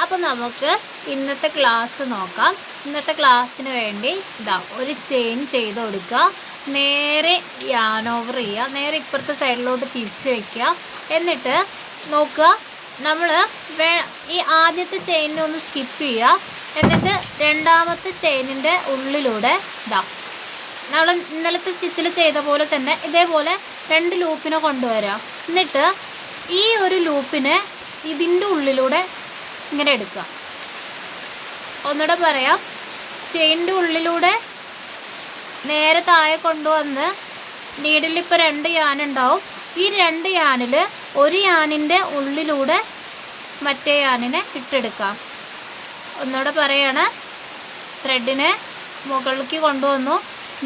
അപ്പോൾ നമുക്ക് ഇന്നത്തെ ക്ലാസ് നോക്കാം. ഇന്നത്തെ ക്ലാസ്സിന് വേണ്ടി ഒരു ചെയിൻ ചെയ്ത് കൊടുക്കുക. നേരെ യാൻ ഓവർ ചെയ്യുക. നേരെ ഇപ്പുറത്തെ സൈഡിലോട്ട് തിരിച്ച് വയ്ക്കുക. എന്നിട്ട് നോക്കുക, നമ്മൾ ഈ ആദ്യത്തെ ചെയിനിനെ ഒന്ന് സ്കിപ്പ് ചെയ്യുക. എന്നിട്ട് രണ്ടാമത്തെ ചെയിനിൻ്റെ ഉള്ളിലൂടെ നമ്മൾ ഇന്നലത്തെ സ്റ്റിച്ചിൽ ചെയ്ത പോലെ തന്നെ ഇതേപോലെ 2 ലൂപ്പിനെ കൊണ്ടുവരിക. എന്നിട്ട് ഈ ഒരു ലൂപ്പിനെ ഇതിൻ്റെ ഉള്ളിലൂടെ ഇങ്ങനെ എടുക്കുക. ഒന്നുകൂടെ പറയാം, ചെയിനിൻ്റെ ഉള്ളിലൂടെ നേരെ താഴെ കൊണ്ടുവന്ന് നീഡിൽ ഇപ്പോൾ 2 യാൻ ഉണ്ടാവും. ഈ 2 യാനിൽ ഒരു യാനിൻ്റെ ഉള്ളിലൂടെ മറ്റേ യാനിനെ ഇട്ടെടുക്കാം. ഒന്നുകൂടെ പറയാണ്, ത്രെഡിനെ മുകളിലേക്ക് കൊണ്ടുവന്നു,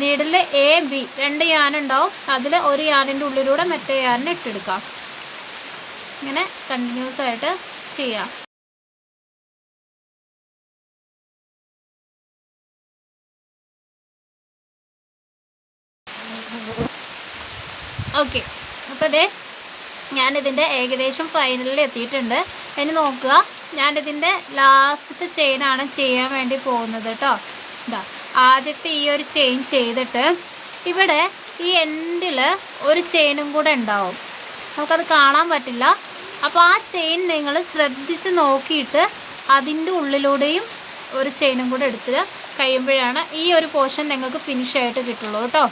നീഡിൽ എ ബി 2 യാൻ ഉണ്ടാവും. അതിൽ ഒരു യാനിൻ്റെ ഉള്ളിലൂടെ മറ്റേ യാനിനെ ഇട്ടെടുക്കാം. ഇങ്ങനെ കണ്ടിന്യൂസ് ആയിട്ട് ചെയ്യാം. ഓക്കെ, അപ്പോൾ ഞാനിതിൻ്റെ ഏകദേശം ഫൈനലിൽ എത്തിയിട്ടുണ്ട്. ഇനി നോക്കുക, ഞാനിതിൻ്റെ ലാസ്റ്റത്തെ ചെയിനാണ് ചെയ്യാൻ വേണ്ടി പോകുന്നത് കേട്ടോ. ആദ്യത്തെ ഈ ഒരു ചെയിൻ ചെയ്തിട്ട് ഇവിടെ ഈ എൻഡിൽ ഒരു ചെയിനും കൂടെ ഉണ്ടാവും. നമുക്കത് കാണാൻ പറ്റില്ല. അപ്പോൾ ആ ചെയിൻ നിങ്ങൾ ശ്രദ്ധിച്ച് നോക്കിയിട്ട് അതിൻ്റെ ഉള്ളിലൂടെയും ഒരു ചെയിനും കൂടെ എടുത്ത് കഴിയുമ്പോഴാണ് ഈ ഒരു പോർഷൻ നിങ്ങൾക്ക് ഫിനിഷായിട്ട് കിട്ടുള്ളൂ കേട്ടോ.